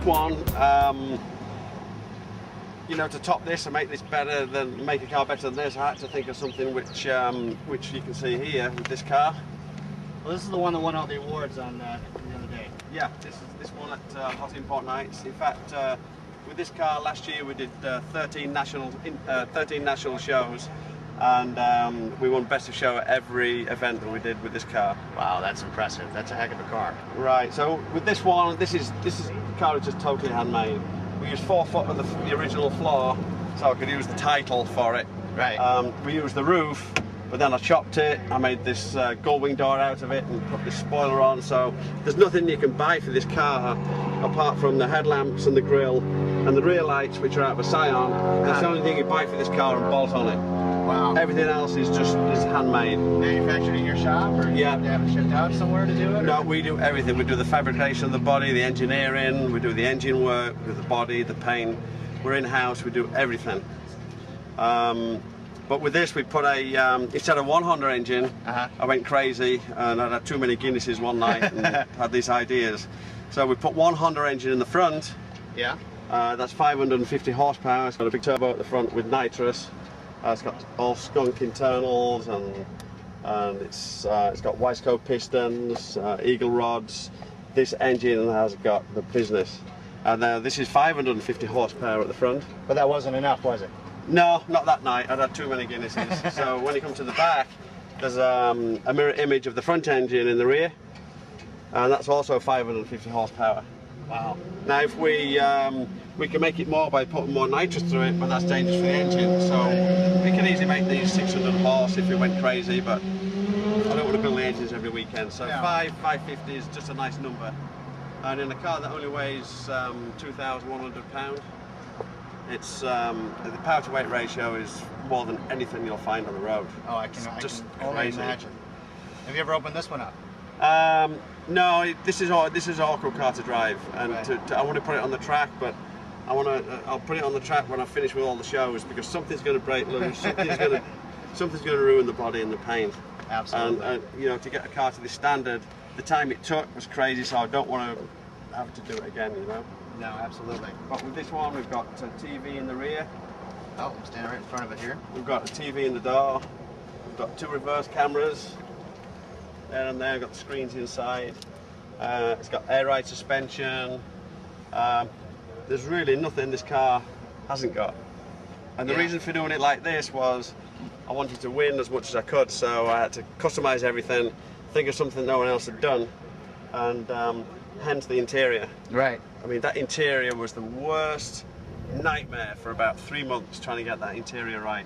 one, you know, to top this and make this better than make a car better than this, I had to think of something which you can see here with this car. Well, this is the one that won all the awards on the other day. Yeah, this is this one at Hot Import Nights. In fact, with this car last year we did 13 national shows, and we won best of show at every event that we did with this car. Wow, that's impressive. That's a heck of a car. Right. So with this one, this is the car is just totally handmade. We used 4 foot of the original floor, so I could use the title for it. Right. We used the roof, but then I chopped it. I made this gull wing door out of it and put this spoiler on. So there's nothing you can buy for this car apart from the headlamps and the grille and the rear lights, which are out of a Scion. That's the only thing you buy for this car and bolt on it. Wow. Everything else is handmade. Manufactured in your shop, or yeah, you have to have it shipped out somewhere to do it? No, we do everything. We do the fabrication of the body, the engineering, we do the engine work, we do the body, the paint. We're in-house, we do everything. But with this, we put a, instead of one Honda engine, I went crazy and I had too many Guinnesses one night and had these ideas. So we put one Honda engine in the front. Yeah. That's 550 horsepower. It's got a big turbo at the front with nitrous. It's got all skunk internals and it's got Wiseco pistons, eagle rods. This engine has got the business. And this is 550 horsepower at the front. But that wasn't enough, was it? No, not that night. I'd had too many Guinnesses. So when you come to the back, there's a mirror image of the front engine in the rear, and that's also 550 horsepower. Wow. Now, if we can make it more by putting more nitrous through it, but that's dangerous for the engine. So we can easily make these 600 horse if we went crazy, but I don't want to build the engines every weekend. So yeah. 550 is just a nice number. And in a car that only weighs 2,100 pounds, it's the power to weight ratio is more than anything you'll find on the road. Oh, I can only imagine. Have you ever opened this one up? No, this is awkward car to drive, and right. I want to put it on the track, but I'll put it on the track when I finish with all the shows, because something's going to break loose, something's going to ruin the body and the paint. Absolutely. And you know, to get a car to this standard, the time it took was crazy, so I don't want to have to do it again, you know. No, absolutely. But with this one, we've got a TV in the rear. Oh, I'm standing right in front of it here. We've got a TV in the door. We've got 2 reverse cameras. There and there, got the screens inside. It's got air ride suspension. There's really nothing this car hasn't got. And the reason for doing it like this was I wanted to win as much as I could, so I had to customize everything, think of something no one else had done, and hence the interior. Right. I mean, that interior was the worst nightmare for about 3 months trying to get that interior right,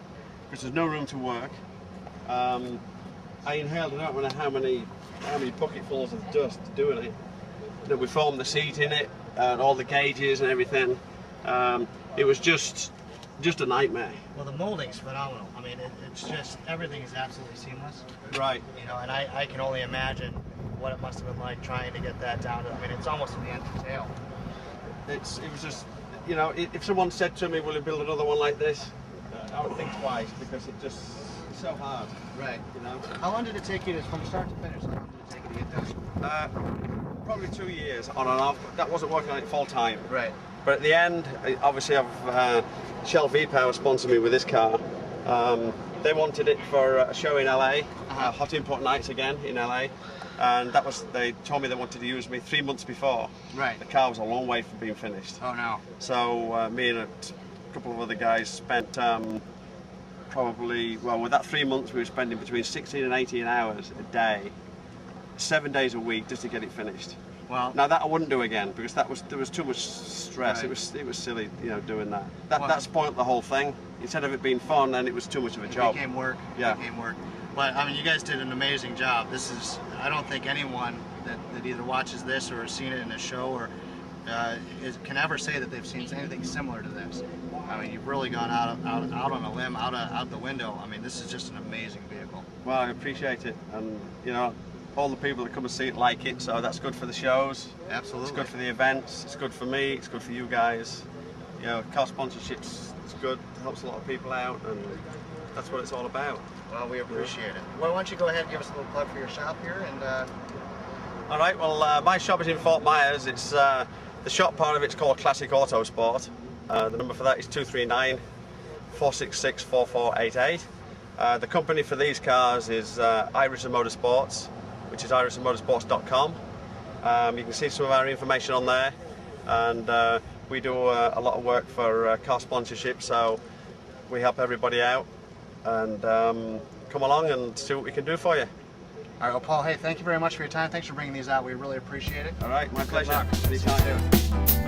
because there's no room to work. I inhaled, I don't know how many bucketfuls of dust doing it. Then we formed the seat in it, and all the gauges and everything. It was just a nightmare. Well, the molding's phenomenal. I mean, it's just, everything is absolutely seamless. Right. You know, and I can only imagine what it must have been like trying to get that down to, I mean, it's almost to the end of the tail. It was just, you know, if someone said to me, will you build another one like this? I would think twice, because it's so hard. Right. You know. How long did it take you from start to finish? How long did it take you to get done? Probably 2 years on and off. That wasn't working on it full time. Right. But at the end, obviously, Shell V-Power sponsored me with this car. They wanted it for a show in LA, Hot Import Nights again in LA, and they told me they wanted to use me 3 months before. Right. The car was a long way from being finished. Oh no. So me and a couple of other guys spent probably, well, with that 3 months, we were spending between 16 and 18 hours a day, 7 days a week, just to get it finished. Well, now that I wouldn't do again, because there was too much stress. Right. It was silly, you know, doing that. That spoiled the whole thing. Instead of it being fun, then it was too much of a job. It became work. Yeah. It became work. But I mean, you guys did an amazing job. This is, I don't think anyone that either watches this or has seen it in a show or can ever say that they've seen anything similar to this. I mean, you've really gone out on a limb, out the window. I mean, this is just an amazing vehicle. Well, I appreciate it, and you know, all the people that come and see it like it, so that's good for the shows. Absolutely. It's good for the events, it's good for me, it's good for you guys. You know, car sponsorships, it's good, it helps a lot of people out, and that's what it's all about. Well, we appreciate it. Well, why don't you go ahead and give us a little plug for your shop here, and All right, well, my shop is in Fort Myers. It's The shop part of it's called Classic Auto Sport. The number for that is 239-466-4488. The company for these cars is Ireson Motorsports, which is irisonmotorsports.com. You can see some of our information on there, and we do a lot of work for car sponsorship, so we help everybody out, and come along and see what we can do for you. All right, well, Paul, hey, thank you very much for your time. Thanks for bringing these out. We really appreciate it. All right, my Good pleasure. luck. Anytime.